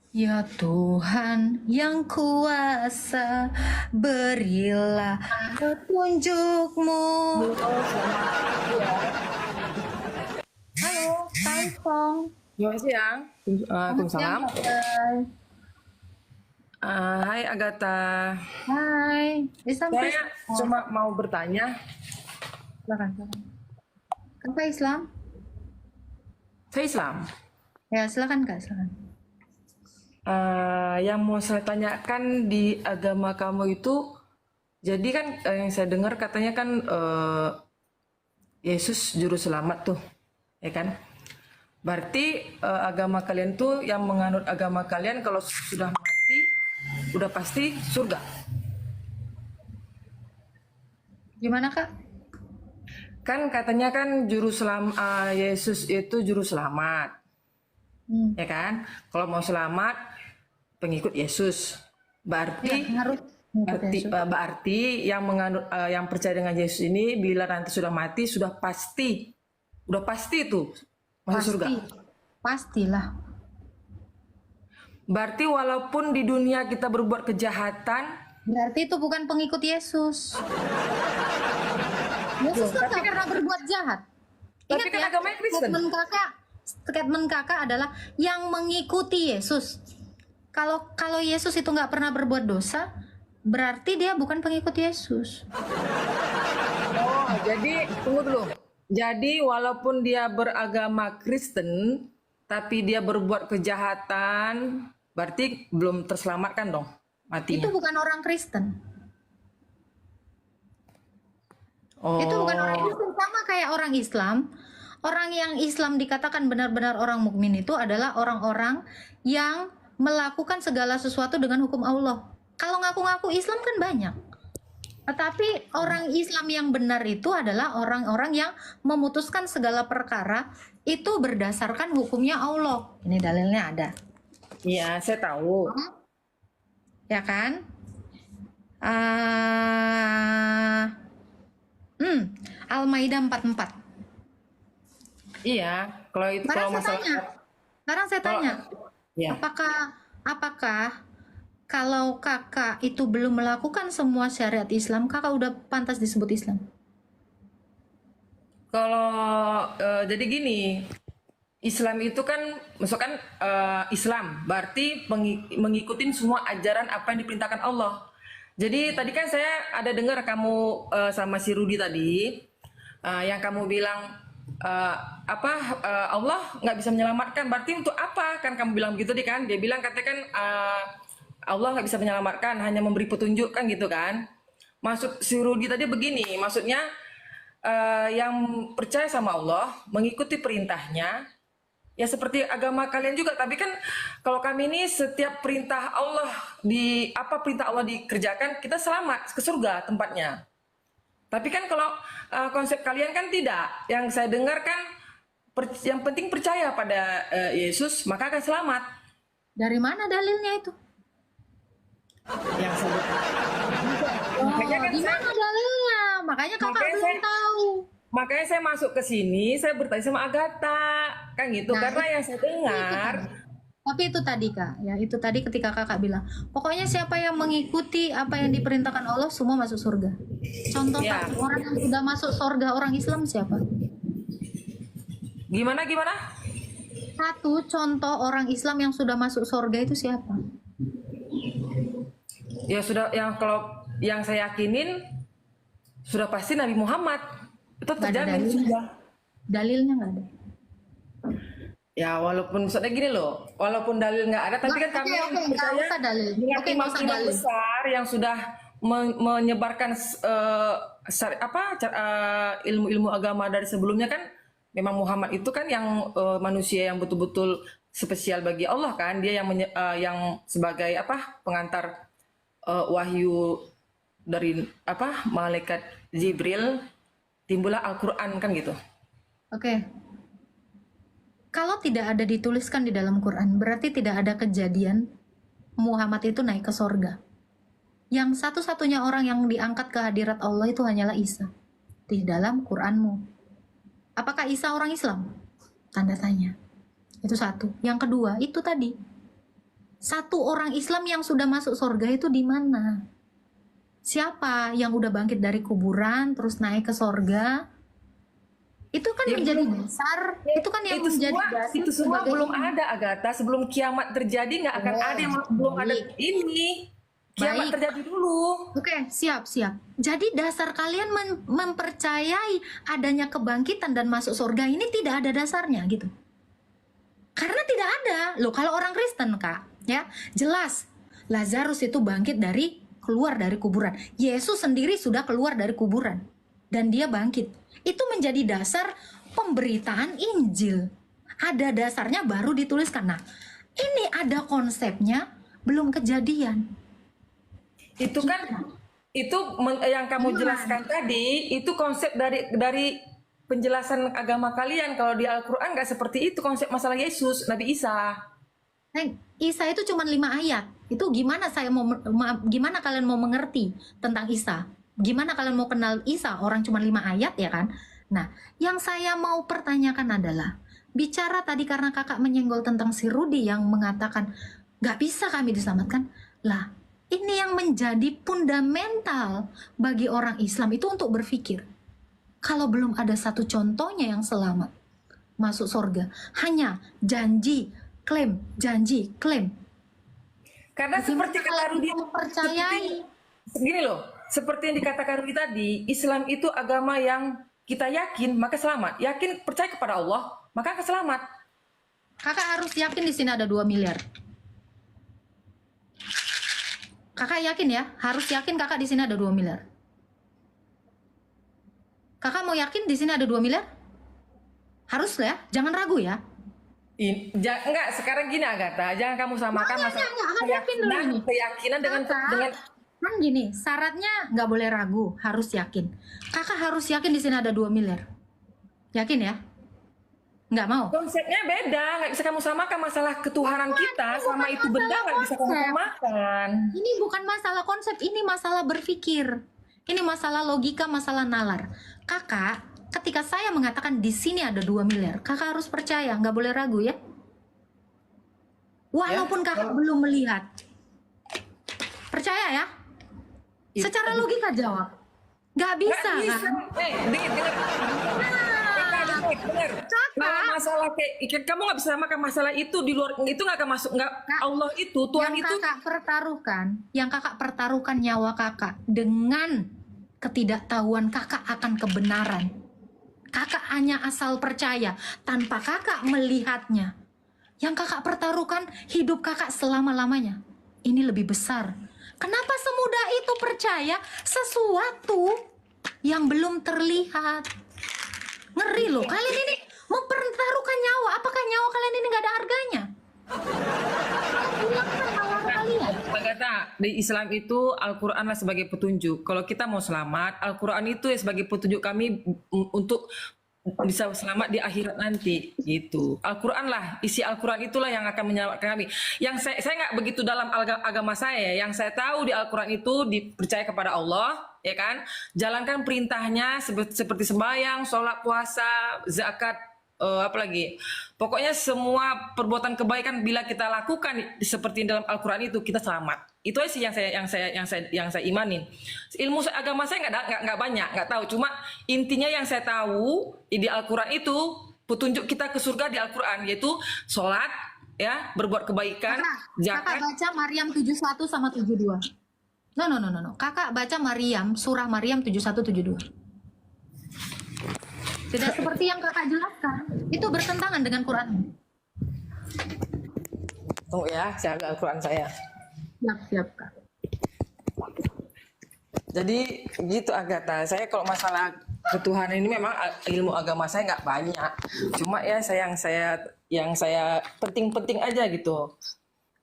Ya Tuhan yang kuasa, berilah petunjukmu. Halo, selamat pagi ya. Halo, Kak Ipong. Selamat siang. Selamat siang, Waalaikumsalam. Kak Bray. Hai Agatha. Hai, Islam Saya Kristen. cuma mau bertanya, Silakan, silakan. Kakak Islam? saya Islam. Ya, silakan Kak, silakan. Yang mau saya tanyakan di agama kamu itu, jadi kan yang saya dengar katanya kan Yesus juru selamat tuh, ya kan? Berarti agama kalian tuh yang menganut agama kalian kalau sudah mati, udah pasti surga. Gimana Kak? Kan katanya kan Yesus itu juru selamat, Hmm. ya kan? Kalau mau selamat pengikut Yesus. Ya, Berarti harus mengikuti berarti Yesus. berarti yang menganut yang percaya dengan Yesus ini bila nanti sudah mati udah pasti itu masuk surga. Pasti, pastilah. Berarti walaupun di dunia kita berbuat kejahatan, Berarti itu bukan pengikut Yesus. Yesus kan tapi nggak kan pernah berbuat jahat. Ingat ya, agamanya Kristen. statement kakak adalah yang mengikuti Yesus. Kalau Yesus itu nggak pernah berbuat dosa, berarti dia bukan pengikut Yesus. Oh, jadi tunggu dulu. Jadi walaupun dia beragama Kristen, tapi dia berbuat kejahatan, berarti belum terselamatkan dong Itu matinya. bukan orang Kristen. Itu bukan orang Oh, Kristen, sama kayak orang Islam. Orang yang Islam dikatakan benar-benar orang mukmin itu adalah orang-orang yang melakukan segala sesuatu dengan hukum Allah. Kalau ngaku-ngaku Islam kan banyak. Tetapi orang Islam yang benar itu adalah orang-orang yang memutuskan segala perkara itu berdasarkan hukumnya Allah. Ini dalilnya ada. iya, saya tahu. Ya kan? Ah, Al-Maidah 44. Iya, kalau itu Sekarang kalau saya masalah tanya, sekarang saya kalau tanya, ya. apakah apakah kalau kakak itu belum melakukan semua syariat Islam, kakak udah pantas disebut Islam? Kalau jadi gini, Islam itu kan, misalkan Islam, berarti mengikuti semua ajaran apa yang diperintahkan Allah. Jadi tadi kan saya ada dengar kamu sama si Rudi tadi, yang kamu bilang apa Allah nggak bisa menyelamatkan. Berarti untuk apa kan kamu bilang begitu tadi kan? Dia bilang katakan Allah nggak bisa menyelamatkan, hanya memberi petunjuk kan gitu kan? Maksud si Rudi tadi begini, maksudnya yang percaya sama Allah, mengikuti perintahnya, ya seperti agama kalian juga. Tapi kan kalau kami ini setiap perintah Allah perintah Allah dikerjakan, kita selamat ke surga tempatnya. Tapi kan kalau konsep kalian kan tidak. Yang saya dengar kan yang penting percaya pada Yesus maka akan selamat. Dari mana dalilnya itu? Yang saya makanya Oh, kan di saya mana dalilnya? Makanya kakak makanya belum saya tahu. makanya saya masuk ke sini, saya bertanya sama Agatha kan gitu, Nah, karena yang saya itu dengar. tadi. Tapi itu tadi kak, ya itu tadi ketika kakak bilang, pokoknya siapa yang mengikuti apa yang diperintahkan Allah semua masuk surga. Contoh Ya, satu orang yang sudah masuk surga orang Islam siapa? gimana gimana? Satu contoh orang Islam yang sudah masuk surga itu siapa? Ya sudah, yang kalau yang saya yakinin sudah pasti Nabi Muhammad itu Gak ada terjamin dalilnya. sudah. Dalilnya nggak ada. Ya walaupun misalnya gini loh, walaupun dalil nggak ada, tapi Nggak, kan oke, kami oke, nggak percaya usah dalil. dengan Oke, nggak usah imam-imam dalil. besar yang sudah menyebarkan ilmu-ilmu agama dari sebelumnya kan. Memang Muhammad itu kan yang manusia yang betul-betul spesial bagi Allah kan, dia yang sebagai pengantar wahyu dari malaikat Jibril, timbullah Al-Qur'an kan gitu. Oke. Kalau tidak ada dituliskan di dalam Quran, berarti tidak ada kejadian Muhammad itu naik ke sorga. Yang satu-satunya orang yang diangkat ke hadirat Allah itu hanyalah Isa. Di dalam Quranmu. Apakah Isa orang Islam? Tanda tanya. Itu satu. Yang kedua, itu tadi. Satu orang Islam yang sudah masuk surga itu di mana? Siapa yang udah bangkit dari kuburan terus naik ke surga? Itu kan Ya, menjadi belum. dasar, itu kan yang Itu menjadi semua, dasar itu semua sebagai belum ada, Agatha. Sebelum kiamat terjadi nggak akan Oh, ada yang belum ada baik. ini. Kiamat Baik. terjadi dulu. Oke, siap. Jadi dasar kalian mempercayai adanya kebangkitan dan masuk surga ini tidak ada dasarnya gitu. Karena tidak ada. Loh, kalau orang Kristen, Kak, ya, jelas Lazarus itu bangkit keluar dari kuburan. Yesus sendiri sudah keluar dari kuburan dan dia bangkit. Itu menjadi dasar pemberitaan Injil. Ada dasarnya baru dituliskan. Nah, ini ada konsepnya, belum kejadian. Itu kan yang kamu jelaskan tadi itu konsep dari penjelasan agama kalian. Kalau di Al-Quran nggak seperti itu konsep masalah Yesus, Nabi Isa. Nah, Isa itu cuma 5 ayat. Itu gimana gimana kalian mau mengerti tentang Isa? Gimana kalian mau kenal Isa? Orang cuma 5 ayat ya kan? Nah, yang saya mau pertanyakan adalah bicara tadi karena kakak menyenggol tentang si Rudi yang mengatakan nggak bisa kami diselamatkan. Lah, ini yang menjadi fundamental bagi orang Islam itu untuk berpikir. Kalau belum ada satu contohnya yang selamat masuk surga, hanya janji, klaim, janji, klaim. Karena seperti kata Rudi, Percayai. gini loh, seperti yang dikatakan Rudi tadi, Islam itu agama yang kita yakin maka selamat. Yakin percaya kepada Allah maka akan selamat. Kakak harus yakin di sini ada 2 miliar. Kakak yakin ya, harus yakin kakak di sini ada 2 miliar. Kakak mau yakin di sini ada 2 miliar? Harus ya, jangan ragu ya. Enggak, sekarang gini Agatha, jangan kamu samakan masalah hadapin dulu ini. keyakinan dengan Kan gini, syaratnya nggak boleh ragu, harus yakin. Kakak harus yakin di sini ada 2 miliar. Yakin ya? Nggak mau? konsepnya beda, nggak bisa kamu samakan masalah ketuhanan kita sama itu benda nggak bisa kamu konsep. samakan. Ini bukan masalah konsep, ini masalah berpikir. Ini masalah logika, masalah nalar. Kakak, ketika saya mengatakan di sini ada 2 miliar, kakak harus percaya, nggak boleh ragu ya. Walaupun kakak belum melihat. Percaya ya? Secara logika jawab. Nggak bisa, Nggak bisa. kan? Dengar. Dengar. Nah, masalah kayak kamu nggak bisa samakan masalah itu di luar itu nggak akan masuk nggak Allah itu Tuhan yang itu kakak pertaruhkan nyawa kakak dengan ketidaktahuan kakak akan kebenaran. Kakak hanya asal percaya tanpa kakak melihatnya. Yang kakak pertaruhkan hidup kakak selama-lamanya. Ini lebih besar. Kenapa semudah itu percaya sesuatu yang belum terlihat? Ngeri loh, kalian ini mempertaruhkan nyawa. Apakah nyawa kalian ini nggak ada harganya? Agatha, di Islam itu Al-Quran lah sebagai petunjuk. Kalau kita mau selamat, Al-Quran itu ya sebagai petunjuk kami untuk bisa selamat di akhirat nanti gitu. Al-Quran lah, isi Al-Quran itulah yang akan menyelamatkan kami. Yang saya nggak begitu dalam agama saya. Yang saya tahu di Al-Quran itu dipercaya kepada Allah, ya kan? Jalankan perintahnya seperti sembahyang, sholat, puasa, zakat, apalagi. Pokoknya semua perbuatan kebaikan bila kita lakukan seperti dalam Al-Quran itu kita selamat. Itu aja sih yang saya imanin. Ilmu agama saya nggak banyak, nggak tahu. Cuma intinya yang saya tahu di Al-Quran itu petunjuk kita ke surga di Al-Quran yaitu sholat, ya, berbuat kebaikan, Kakak zakat. baca Maryam 71 sama 72. No. Kakak baca surah Maryam 71-72. Tidak seperti yang kakak jelaskan. Itu bertentangan dengan Quran. Tunggu ya, saya agak Al-Quran saya. Siap, Kak. Jadi gitu Agatha, saya kalau masalah ketuhanan ini memang ilmu agama saya nggak banyak. Cuma ya yang saya penting-penting aja gitu,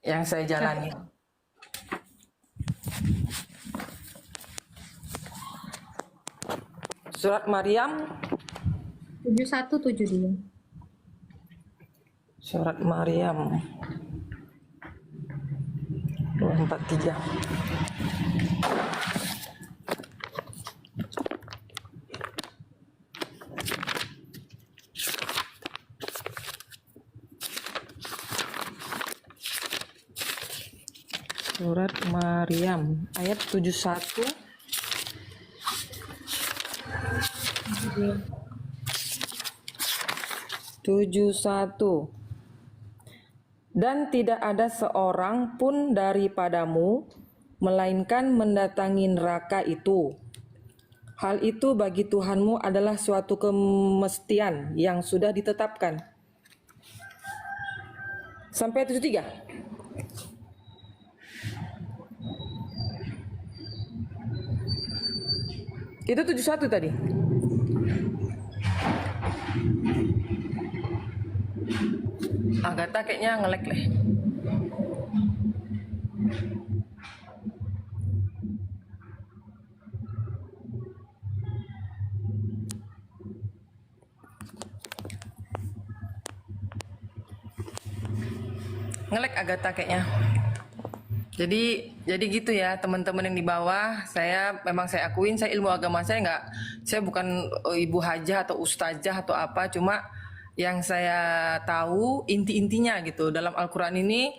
yang saya jalani. Surat Maryam 71-72. Surat Maryam 243. Surat Maryam ayat 71. 71. Dan tidak ada seorang pun daripadamu melainkan mendatangi neraka itu. Hal itu bagi Tuhanmu adalah suatu kemestian yang sudah ditetapkan. Sampai 73. Itu 71 tadi. Agatha kayaknya nge-lag leh. Nge-lag Agatha kayaknya. Jadi gitu ya teman-teman yang di bawah. Saya akuin saya ilmu agama saya bukan ibu hajah atau ustazah atau apa, cuma yang saya tahu inti-intinya gitu. Dalam Al-Quran ini,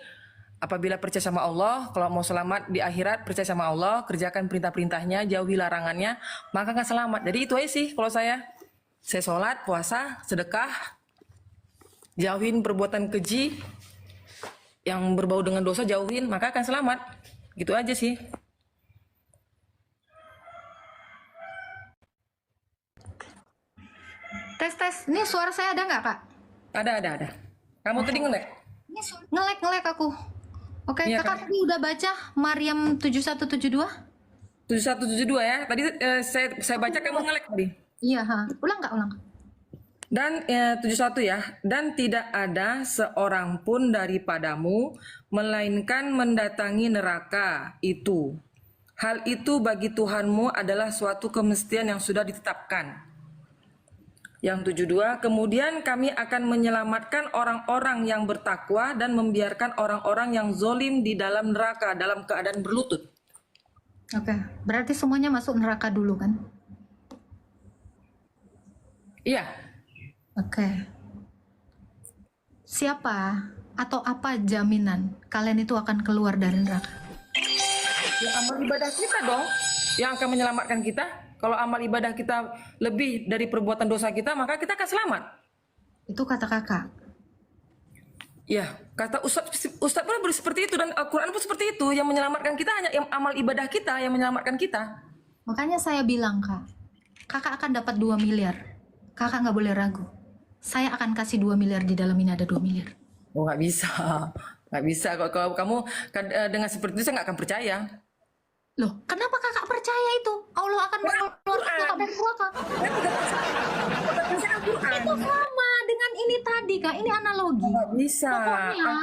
apabila percaya sama Allah, kalau mau selamat di akhirat, percaya sama Allah, kerjakan perintah-perintahnya, jauhi larangannya, maka akan selamat. Jadi itu aja sih kalau saya sholat, puasa, sedekah, jauhin perbuatan keji, yang berbau dengan dosa jauhin, maka akan selamat. Gitu aja sih. Tes. Ini suara saya ada nggak, Kak? Ada. Kamu tadi nge-lag? Ini nge-lag aku. Oke, Iya, Kakak tadi udah baca Maryam 7172? 7172 ya. Tadi saya baca kamu nge-lag tadi. Iya, ulang nggak? Dan 71 ya. Dan tidak ada seorang pun daripadamu melainkan mendatangi neraka itu. Hal itu bagi Tuhanmu adalah suatu kemestian yang sudah ditetapkan. Yang 72, kemudian kami akan menyelamatkan orang-orang yang bertakwa dan membiarkan orang-orang yang zolim di dalam neraka dalam keadaan berlutut. Oke, berarti semuanya masuk neraka dulu kan? Iya. Oke. Siapa atau apa jaminan kalian itu akan keluar dari neraka? Ya, amal ibadah kita dong yang akan menyelamatkan kita. Kalau amal ibadah kita lebih dari perbuatan dosa kita, maka kita akan selamat. Itu kata kakak. Ya, kata Ustadz pun seperti itu, dan Al-Quran pun seperti itu. Yang menyelamatkan kita hanya amal ibadah kita yang menyelamatkan kita. Makanya saya bilang, Kak, kakak akan dapat 2 miliar. Kakak nggak boleh ragu. Saya akan kasih 2 miliar, di dalam ini ada 2 miliar. Oh, nggak bisa. Nggak bisa. Kalau kamu dengan seperti itu, saya nggak akan percaya. Loh, kenapa kakak percaya itu? Allah akan mengeluarkan kakak dari neraka. Itu sama dengan ini tadi, Kak. Ini analogi. Nggak bisa. Pokoknya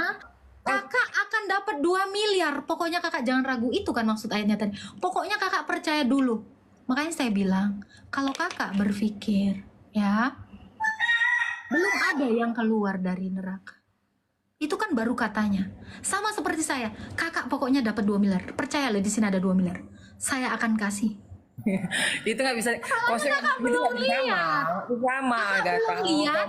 kakak akan dapat 2 miliar. Pokoknya kakak jangan ragu. Itu kan maksud ayatnya tadi. Pokoknya kakak percaya dulu. Makanya saya bilang, kalau kakak berpikir, ya, belum ada yang keluar dari neraka. Itu kan baru katanya. Sama seperti saya, kakak pokoknya dapat 2 miliar. Percaya loh, di sini ada 2 miliar. Saya akan kasih. Itu nggak bisa. Soalnya kakak belum lihat. Sama, Agatha. lihat.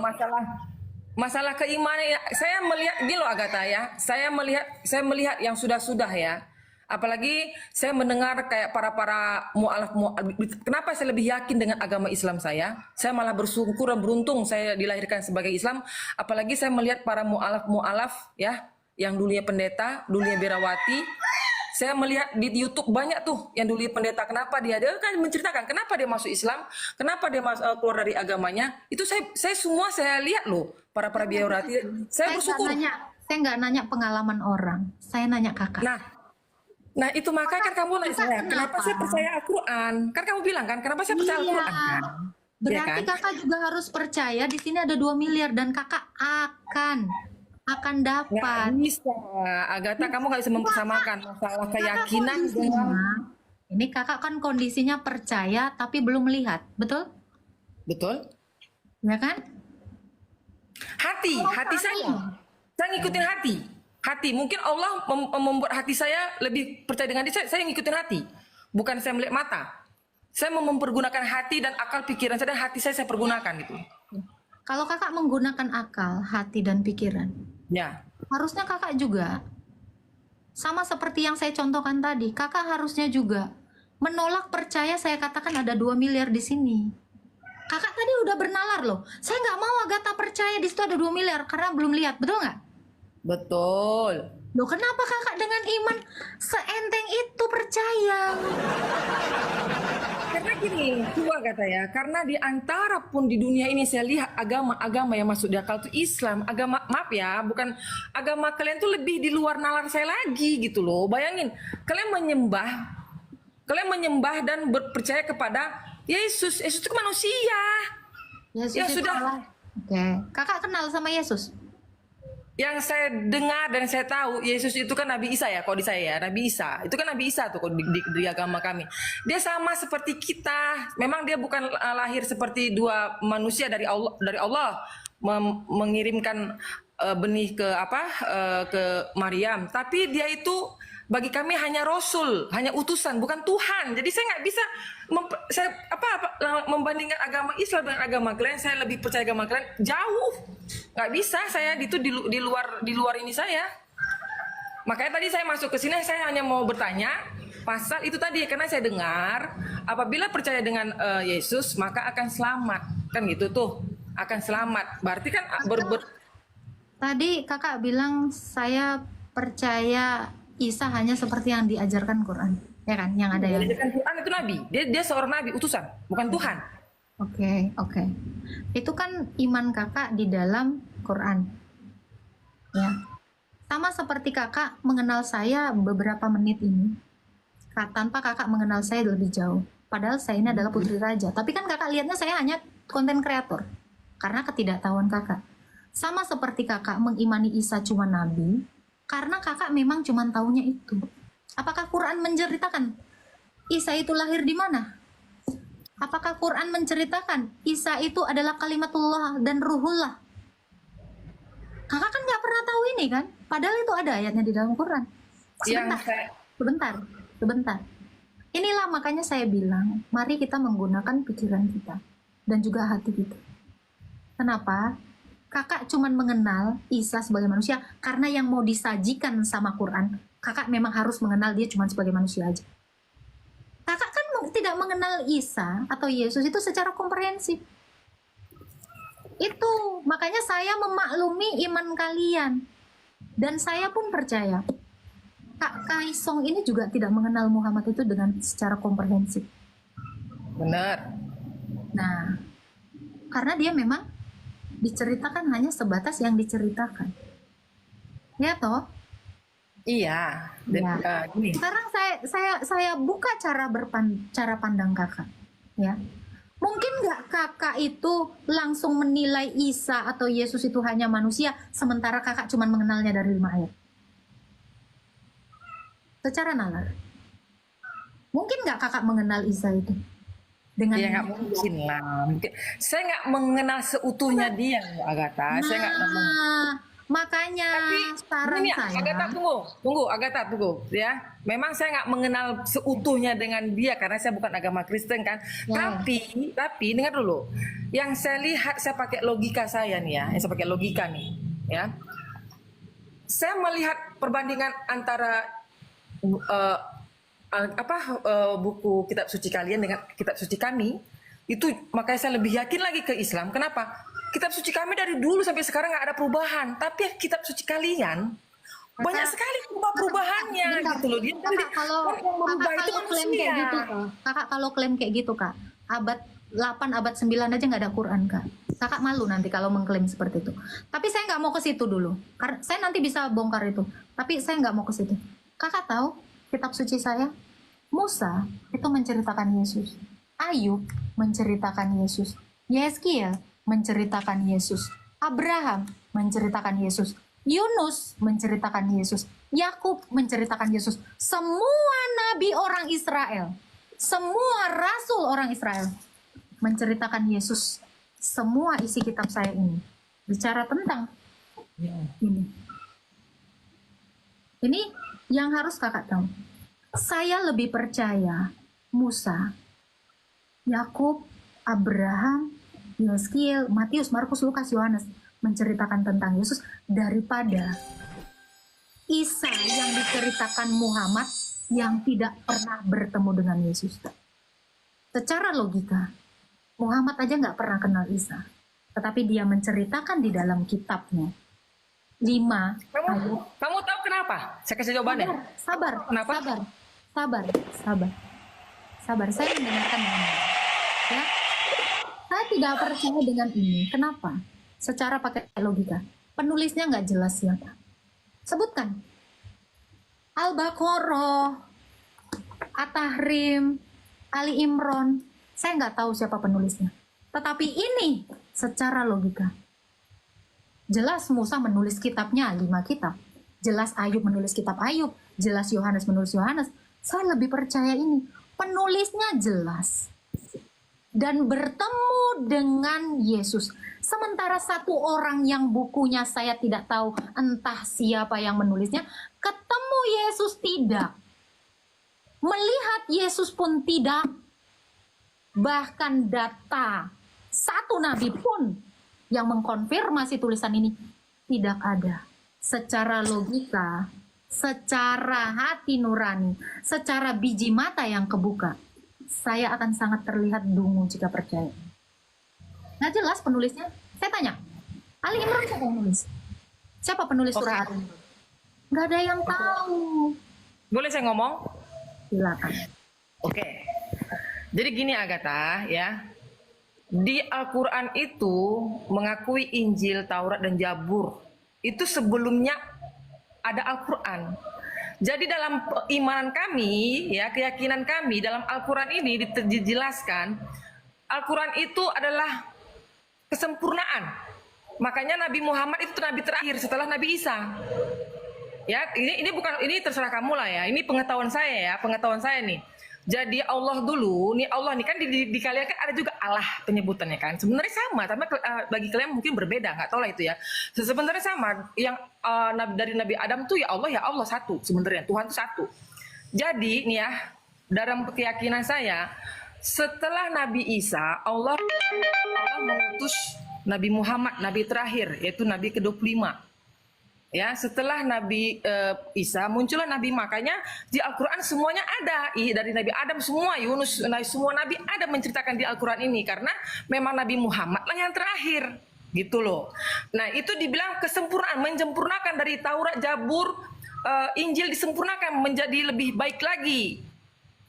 Masalah keimanan. Saya melihat gini loh, Agatha ya. Saya melihat yang sudah ya. Apalagi saya mendengar kayak para mu'alaf. Kenapa saya lebih yakin dengan agama Islam saya? Saya malah bersyukur dan beruntung saya dilahirkan sebagai Islam. Apalagi saya melihat para mu'alaf ya, yang dulunya pendeta, dulunya biarawati. Saya melihat di YouTube banyak tuh yang dulunya pendeta. Kenapa dia kan menceritakan kenapa dia masuk Islam, kenapa dia keluar dari agamanya. Itu saya semua saya lihat loh, para biarawati. Saya bersyukur. Saya nggak nanya pengalaman orang. Saya nanya kakak. Nah itu maka kan kamu nanya saya, kenapa saya percaya Al-Quran? Kan kamu bilang kan, kenapa saya percaya Al-Quran kan? Berarti ya kan? kakak juga harus percaya di sini ada 2 miliar dan kakak akan dapat. Nggak bisa, Agatha, kamu nggak bisa mempersamakan masalah keyakinan dengan... Ini kakak kan kondisinya percaya tapi belum melihat, betul? Betul? Ya kan? Hati saya ngikutin hati. Mungkin Allah membuat hati saya lebih percaya dengan dia. Saya ngikutin hati, bukan saya melihat mata. Saya mempergunakan hati dan akal pikiran saya, dan hati saya pergunakan gitu. Kalau kakak menggunakan akal, hati dan pikiran, Ya. harusnya kakak juga Sama seperti yang saya contohkan tadi, kakak harusnya juga menolak percaya saya katakan ada 2 miliar di sini. Kakak tadi udah bernalar loh. Saya nggak mau Agatha percaya di situ ada 2 miliar karena belum lihat, betul nggak? Betul. Loh kenapa kakak dengan iman seenteng itu percaya? Karena gini, dua kata ya, karena di antara pun di dunia ini saya lihat agama-agama yang masuk di akal itu Islam, agama maaf ya, bukan agama kalian tuh lebih di luar nalar saya lagi gitu loh. Bayangin, kalian menyembah dan berpercaya kepada Yesus. Yesus itu manusia. Yesus Ya itu sudah. Allah. Oke, kakak kenal sama Yesus? Yang saya dengar dan saya tahu Yesus itu kan Nabi Isa ya, kalau di saya ya Nabi Isa itu kan Nabi Isa tuh kalau di agama kami, dia sama seperti kita. Memang dia bukan lahir seperti dua manusia dari Allah mengirimkan benih ke ke Maryam, tapi dia itu bagi kami hanya rasul, hanya utusan, bukan Tuhan. Jadi saya nggak bisa membandingkan agama Islam dengan agama kalian. Saya lebih percaya agama kalian jauh. Nggak bisa saya itu di luar ini saya. Makanya tadi saya masuk ke sini saya hanya mau bertanya pasal itu tadi karena saya dengar apabila percaya dengan Yesus maka akan selamat, kan gitu tuh, akan selamat. Berarti kan Tadi kakak bilang saya percaya Isa hanya seperti yang diajarkan Quran, ya kan? Yang ada yang. Diajarkan Quran itu nabi, dia seorang nabi utusan, bukan Tuhan. Oke. Itu kan iman kakak di dalam Quran. Ya. Sama seperti kakak mengenal saya beberapa menit ini. Tanpa kakak mengenal saya lebih jauh. Padahal saya ini adalah putri raja. Tapi kan kakak lihatnya saya hanya konten kreator. Karena ketidaktahuan kakak. Sama seperti kakak mengimani Isa cuma nabi. Karena kakak memang cuma taunya itu. Apakah Quran menceritakan Isa itu lahir di mana? Apakah Quran menceritakan Isa itu adalah kalimatullah dan ruhullah? Kakak kan nggak pernah tahu ini kan? Padahal itu ada ayatnya di dalam Quran. Sebentar. Inilah makanya saya bilang, mari kita menggunakan pikiran kita dan juga hati kita. Kenapa? Kakak cuman mengenal Isa sebagai manusia karena yang mau disajikan sama Quran, kakak memang harus mengenal dia cuma sebagai manusia aja. Kakak kan tidak mengenal Isa atau Yesus itu secara komprehensif. Itu makanya saya memaklumi iman kalian dan saya pun percaya Kak Kaisong ini juga tidak mengenal Muhammad itu dengan secara komprehensif. Benar. Nah, karena dia memang diceritakan hanya sebatas yang diceritakan. Ya toh? Iya. Gini. Sekarang saya buka cara pandang kakak. Ya. Mungkin nggak kakak itu langsung menilai Isa atau Yesus itu hanya manusia, sementara kakak cuma mengenalnya dari 5 ayat. Secara nalar. Mungkin nggak kakak mengenal Isa itu? Dengan Ya nggak mungkin lah. Saya nggak mengenal seutuhnya dia, Agatha. Saya nggak makanya saran ini, saya. Agatha tunggu, ya. Memang saya nggak mengenal seutuhnya dengan dia karena saya bukan agama Kristen kan. Ya. Tapi dengar dulu. Yang saya lihat, saya pakai logika saya nih ya. Saya pakai logika nih, ya. Saya melihat perbandingan antara buku kitab suci kalian dengan kitab suci kami itu, makanya saya lebih yakin lagi ke Islam. Kenapa? Kitab suci kami dari dulu sampai sekarang nggak ada perubahan, tapi kitab suci kalian banyak sekali perubahannya gitu loh. Dia kakak kalau klaim kayak gitu kak, abad 8 abad 9 aja nggak ada Quran kak. Kakak malu nanti kalau mengklaim seperti itu. Tapi saya nggak mau ke situ dulu, karena saya nanti bisa bongkar itu. Tapi saya nggak mau ke situ. Kakak tahu kitab suci saya, Musa itu menceritakan Yesus, Ayub menceritakan Yesus, Yeskiel menceritakan Yesus, Abraham menceritakan Yesus, Yunus menceritakan Yesus, Yakub menceritakan Yesus. Semua nabi orang Israel, semua rasul orang Israel menceritakan Yesus. Semua isi kitab saya ini bicara tentang ini. Ini yang harus kakak tahu. Saya lebih percaya Musa, Yakub, Abraham, Yeskiel, Matius, Markus, Lukas, Yohanes menceritakan tentang Yesus daripada Isa yang diceritakan Muhammad yang tidak pernah bertemu dengan Yesus? Secara logika, Muhammad aja nggak pernah kenal Isa. Tetapi dia menceritakan di dalam kitabnya 5 Kamu, ayat. kamu tahu kenapa? Saya kasih jawabannya. Sabar, Kenapa? sabar. Saya mendengarkan dengan baik. Ya, saya tidak percaya dengan ini. Kenapa? Secara pakai logika, penulisnya nggak jelas siapa. Sebutkan. Al-Baqarah, At-Tahrim, Ali Imran. Saya nggak tahu siapa penulisnya. Tetapi ini secara logika. Jelas Musa menulis kitabnya 5 kitab. Jelas Ayub menulis kitab Ayub. Jelas Yohanes menulis Yohanes. Saya lebih percaya ini. Penulisnya jelas. Dan bertemu dengan Yesus. Sementara satu orang yang bukunya saya tidak tahu entah siapa yang menulisnya. Ketemu Yesus tidak. Melihat Yesus pun tidak. Bahkan data satu nabi pun yang mengkonfirmasi tulisan ini tidak ada. Secara logika, secara hati nurani, secara biji mata yang kebuka, saya akan sangat terlihat dungu jika percaya. Nah jelas penulisnya. Saya tanya, Ali Imran siapa yang nulis? Siapa penulis surah Ali Imran? Nggak ada yang tahu. Boleh saya ngomong? Silakan. Oke. Jadi gini Agatha ya. Di Al-Quran itu mengakui Injil, Taurat, dan Zabur. Itu sebelumnya ada Al-Quran. Jadi dalam imanan kami, ya keyakinan kami dalam Al-Quran ini dijelaskan, Al-Quran itu adalah kesempurnaan. Makanya Nabi Muhammad itu nabi terakhir setelah Nabi Isa. Ya, ini bukan, ini terserah kamu lah ya. Ini pengetahuan saya ya, pengetahuan saya nih. Jadi Allah dulu, nih Allah nih kan di kalian kan ada juga Allah penyebutannya kan. Sebenarnya sama, tapi bagi kalian mungkin berbeda, nggak tahu lah itu ya. Sebenarnya sama, yang dari Nabi Adam tuh ya Allah satu sebenarnya, Tuhan tuh satu. Jadi nih ya, dalam keyakinan saya, setelah Nabi Isa, Allah mengutus Nabi Muhammad, Nabi terakhir, yaitu Nabi ke-25. Ya, setelah Nabi Isa muncullah Nabi, makanya di Al-Quran semuanya ada, dari Nabi Adam semua, Yunus, semua Nabi ada menceritakan di Al-Quran ini, karena memang Nabi Muhammad lah yang terakhir, gitu loh. Nah itu dibilang kesempurnaan, menyempurnakan dari Taurat, Zabur, Injil disempurnakan menjadi lebih baik lagi.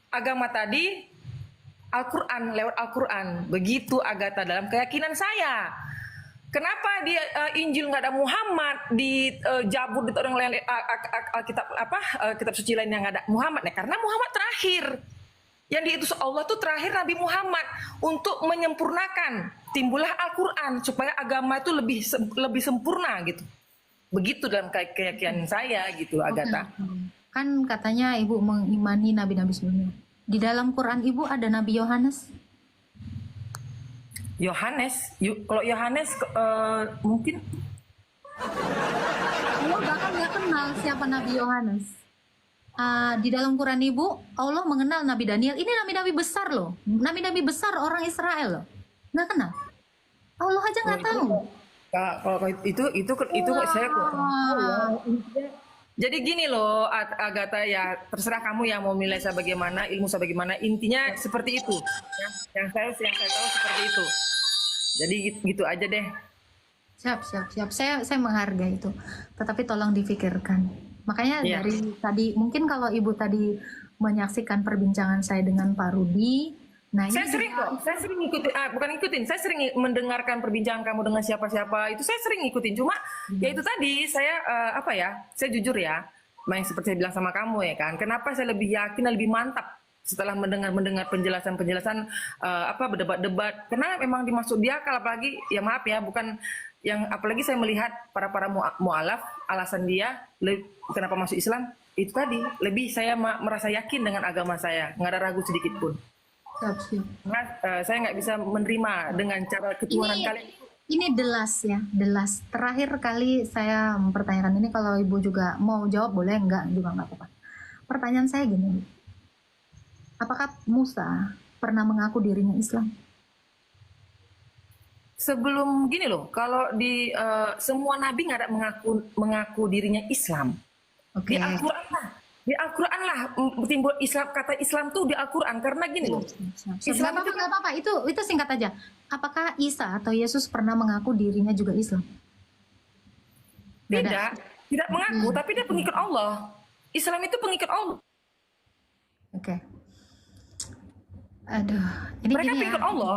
Agama tadi Al-Quran, lewat Al-Quran, begitu Agatha dalam keyakinan saya. Kenapa di Injil nggak ada Muhammad, di Zabur, di orang lain kitab kitab suci lain yang nggak ada Muhammad? Nah, karena Muhammad terakhir, yang diutus Allah tuh terakhir Nabi Muhammad untuk menyempurnakan, timbullah Al-Quran supaya agama itu lebih sempurna gitu. Begitu dalam keyakinan saya gitu, Agatha. Kan katanya Ibu mengimani nabi-nabi sebelumnya. Di dalam Quran Ibu ada Nabi Yohanes. Kalau Yohanes mungkin Allah bahkan nggak kenal siapa Nabi Yohanes. Di dalam Quran Ibu, Allah mengenal Nabi Daniel. Ini nabi-nabi besar loh, nabi-nabi besar orang Israel loh. Nggak kenal. Allah aja nggak tahu. Kalau itu saya kok. Jadi gini loh, Agatha ya, terserah kamu yang mau nilai saya bagaimana, ilmu saya bagaimana, intinya seperti itu. Ya. Yang saya tahu seperti itu. Jadi gitu aja deh. Siap. Saya menghargai itu. Tetapi tolong difikirkan. Makanya dari tadi, mungkin kalau Ibu tadi menyaksikan perbincangan saya dengan Pak Rudi, saya sering ikutin, saya sering mendengarkan perbincangan kamu dengan siapa-siapa, itu saya sering ikutin. Cuma ya itu tadi, saya saya jujur ya, yang seperti saya bilang sama kamu ya kan, kenapa saya lebih yakin dan lebih mantap setelah mendengar penjelasan berdebat-debat, karena memang dimaksud dia, kalau apalagi ya maaf ya, bukan yang apalagi saya melihat para mu'alaf, alasan dia kenapa masuk Islam, itu tadi, lebih saya merasa yakin dengan agama saya, nggak ada ragu sedikit pun. Karena saya nggak bisa menerima dengan cara ketuhanan kalian. Ini delas ya, delas. Terakhir kali saya mempertanyakan ini, kalau Ibu juga mau jawab boleh, enggak juga nggak apa-apa. Pertanyaan saya gini, apakah Musa pernah mengaku dirinya Islam? Sebelum gini loh, kalau di semua nabi nggak ada mengaku dirinya Islam. Oke. Di Al-Quran lah timbul Islam, kata Islam tuh di Al-Quran karena gini loh. Islam Islam itu nggak apa-apa. Itu singkat aja. Apakah Isa atau Yesus pernah mengaku dirinya juga Islam? Nggak ada. tidak mengaku, tapi dia pengikut Allah. Islam itu pengikut Allah. Oke. Aduh, ini Mereka gini pengikut ya. Allah.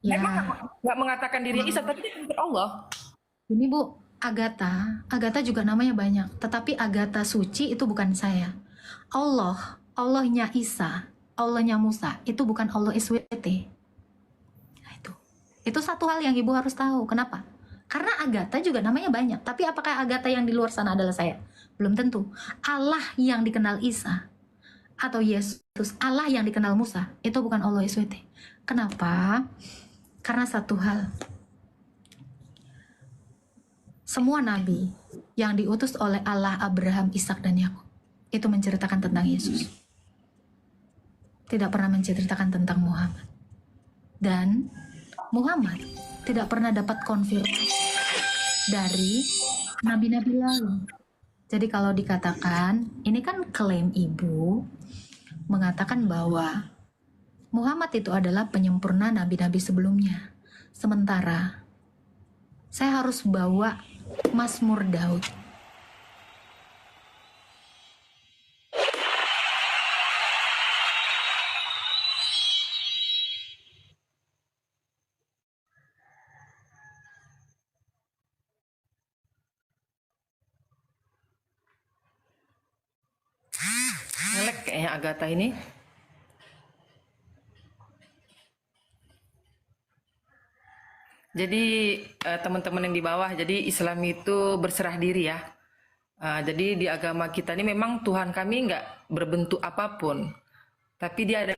Ya, Memang nggak mengatakan dirinya Isa, tapi dia pengikut Allah. ini Bu, Agatha juga namanya banyak. Tetapi Agatha suci itu bukan saya. Allahnya Isa, Allahnya Musa, itu bukan Allah SWT. Nah, itu satu hal yang ibu harus tahu. Kenapa? Karena Agatha juga namanya banyak. Tapi apakah Agatha yang di luar sana adalah saya? Belum tentu. Allah yang dikenal Isa atau Yesus, Allah yang dikenal Musa, itu bukan Allah SWT. Kenapa? Karena satu hal. Semua nabi yang diutus oleh Allah, Abraham, Ishak, dan Yakub itu menceritakan tentang Yesus. Tidak pernah menceritakan tentang Muhammad. Dan Muhammad tidak pernah dapat konfirmasi dari nabi-nabi lain. Jadi kalau dikatakan, ini kan klaim ibu mengatakan bahwa Muhammad itu adalah penyempurna nabi-nabi sebelumnya. Sementara saya harus bawa Mazmur Daud. Ngelek kayaknya Agatha ini. Jadi teman-teman yang di bawah, jadi Islam itu berserah diri ya. Jadi di agama kita ini memang Tuhan kami nggak berbentuk apapun, tapi dia ada